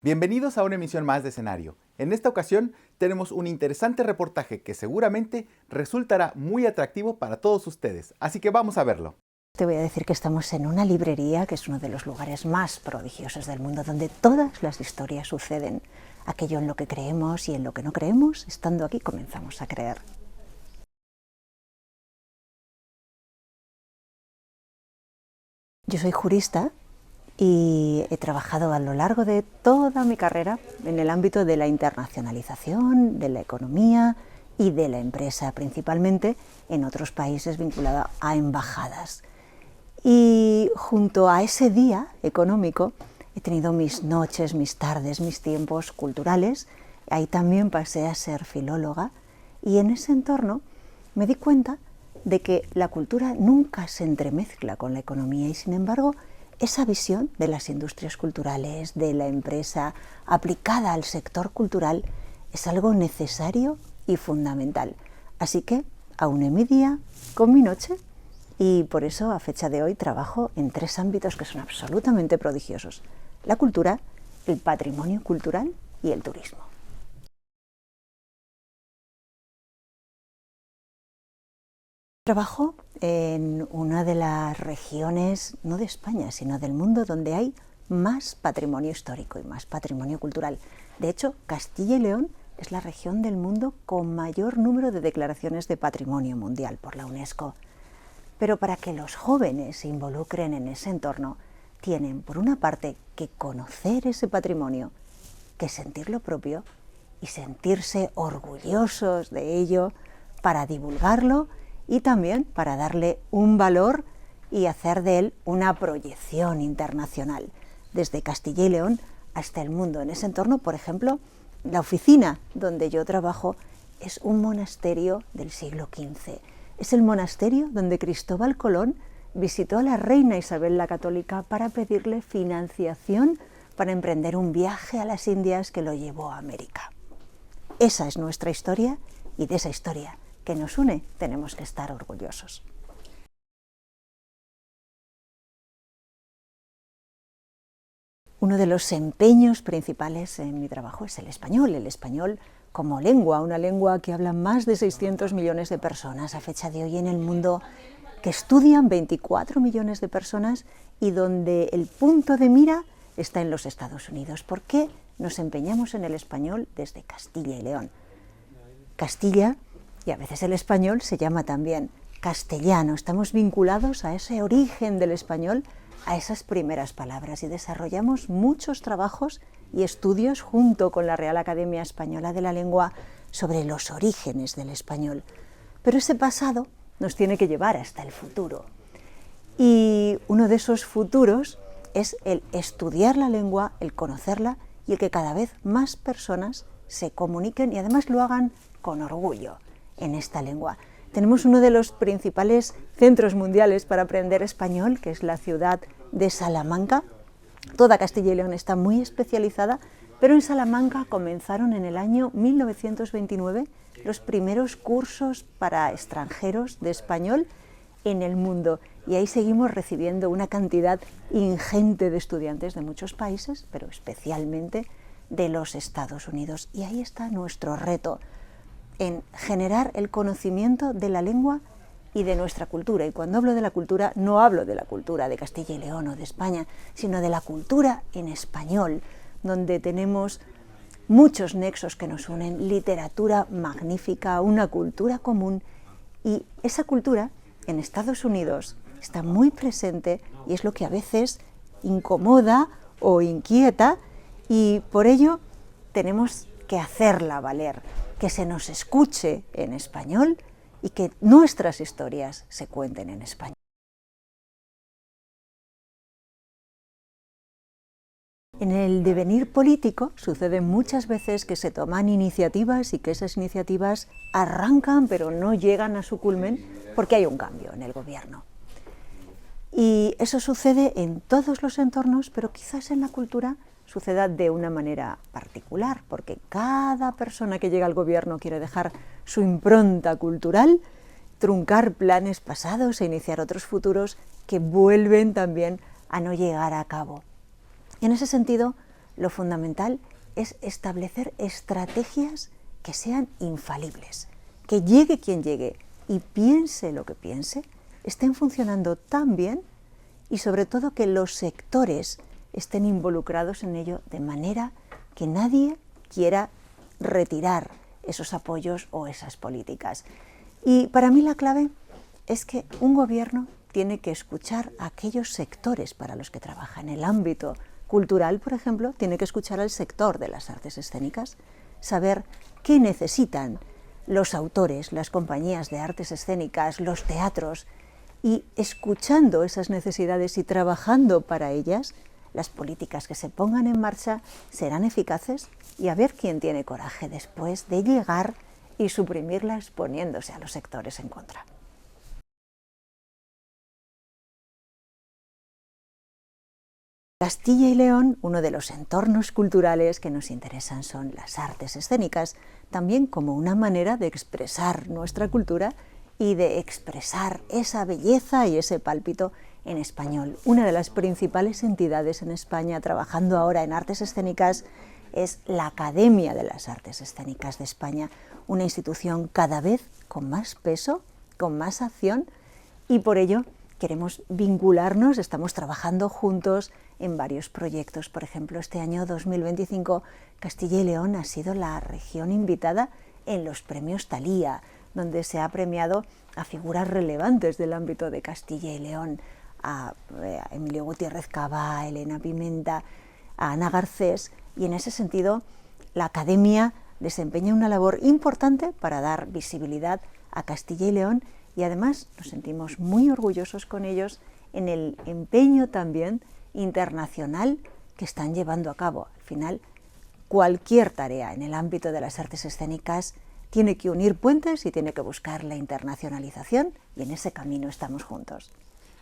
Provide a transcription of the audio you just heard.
Bienvenidos a una emisión más de Escenario. En esta ocasión tenemos un interesante reportaje que seguramente resultará muy atractivo para todos ustedes, así que vamos a verlo. Te voy a decir que estamos en una librería que es uno de los lugares más prodigiosos del mundo, donde todas las historias suceden. Aquello en lo que creemos y en lo que no creemos, estando aquí comenzamos a creer. Yo soy jurista y he trabajado a lo largo de toda mi carrera en el ámbito de la internacionalización, de la economía y de la empresa, principalmente en otros países vinculados a embajadas. Y junto a ese día económico he tenido mis noches, mis tardes, mis tiempos culturales. Ahí también pasé a ser filóloga y en ese entorno me di cuenta de que la cultura nunca se entremezcla con la economía y, sin embargo, esa visión de las industrias culturales, de la empresa aplicada al sector cultural, es algo necesario y fundamental. Así que auné mi día con mi noche y por eso a fecha de hoy trabajo en tres ámbitos que son absolutamente prodigiosos: la cultura, el patrimonio cultural y el turismo. Trabajo en una de las regiones, no de España, sino del mundo, donde hay más patrimonio histórico y más patrimonio cultural. De hecho, Castilla y León es la región del mundo con mayor número de declaraciones de patrimonio mundial por la UNESCO. Pero para que los jóvenes se involucren en ese entorno, tienen, por una parte, que conocer ese patrimonio, que sentirlo propio y sentirse orgullosos de ello para divulgarlo y también para darle un valor y hacer de él una proyección internacional, desde Castilla y León hasta el mundo. En ese entorno, por ejemplo, la oficina donde yo trabajo es un monasterio del siglo XV. Es el monasterio donde Cristóbal Colón visitó a la reina Isabel la Católica para pedirle financiación para emprender un viaje a las Indias que lo llevó a América. Esa es nuestra historia y de esa historia que nos une tenemos que estar orgullosos. Uno de los empeños principales en mi trabajo es el español como lengua, una lengua que hablan más de 600 millones de personas a fecha de hoy en el mundo, que estudian 24 millones de personas y donde el punto de mira está en los Estados Unidos. ¿Por qué nos empeñamos en el español desde Castilla y León? Castilla, y a veces el español, se llama también castellano. Estamos vinculados a ese origen del español, a esas primeras palabras, y desarrollamos muchos trabajos y estudios junto con la Real Academia Española de la Lengua sobre los orígenes del español. Pero ese pasado nos tiene que llevar hasta el futuro. Y uno de esos futuros es el estudiar la lengua, el conocerla y el que cada vez más personas se comuniquen y además lo hagan con orgullo en esta lengua. Tenemos uno de los principales centros mundiales para aprender español, que es la ciudad de Salamanca. Toda Castilla y León está muy especializada, pero en Salamanca comenzaron en el año 1929 los primeros cursos para extranjeros de español en el mundo, y ahí seguimos recibiendo una cantidad ingente de estudiantes de muchos países, pero especialmente de los Estados Unidos. Y ahí está nuestro reto, en generar el conocimiento de la lengua y de nuestra cultura. Y cuando hablo de la cultura, no hablo de la cultura de Castilla y León o de España, sino de la cultura en español, donde tenemos muchos nexos que nos unen, literatura magnífica, una cultura común, y esa cultura en Estados Unidos está muy presente y es lo que a veces incomoda o inquieta, y por ello tenemos que hacerla valer, que se nos escuche en español y que nuestras historias se cuenten en español. En el devenir político sucede muchas veces que se toman iniciativas y que esas iniciativas arrancan pero no llegan a su culmen porque hay un cambio en el gobierno. Y eso sucede en todos los entornos, pero quizás en la cultura suceda de una manera particular, porque cada persona que llega al gobierno quiere dejar su impronta cultural, truncar planes pasados e iniciar otros futuros que vuelven también a no llegar a cabo. En ese sentido, lo fundamental es establecer estrategias que sean infalibles, que llegue quien llegue y piense lo que piense, estén funcionando tan bien y sobre todo que los sectores estén involucrados en ello de manera que nadie quiera retirar esos apoyos o esas políticas. Y para mí la clave es que un gobierno tiene que escuchar a aquellos sectores para los que trabaja. En el ámbito cultural, por ejemplo, tiene que escuchar al sector de las artes escénicas, saber qué necesitan los autores, las compañías de artes escénicas, los teatros, y escuchando esas necesidades y trabajando para ellas, las políticas que se pongan en marcha serán eficaces y a ver quién tiene coraje después de llegar y suprimirlas poniéndose a los sectores en contra. Castilla y León, uno de los entornos culturales que nos interesan son las artes escénicas, también como una manera de expresar nuestra cultura y de expresar esa belleza y ese pálpito en español. Una de las principales entidades en España trabajando ahora en artes escénicas es la Academia de las Artes Escénicas de España, una institución cada vez con más peso, con más acción, y por ello queremos vincularnos, estamos trabajando juntos en varios proyectos. Por ejemplo, este año 2025 Castilla y León ha sido la región invitada en los premios Thalía, donde se ha premiado a figuras relevantes del ámbito de Castilla y León, a Emilio Gutiérrez Cava, a Elena Pimenta, a Ana Garcés, y en ese sentido la Academia desempeña una labor importante para dar visibilidad a Castilla y León, y además nos sentimos muy orgullosos con ellos en el empeño también internacional que están llevando a cabo. Al final, cualquier tarea en el ámbito de las artes escénicas tiene que unir puentes y tiene que buscar la internacionalización, y en ese camino estamos juntos.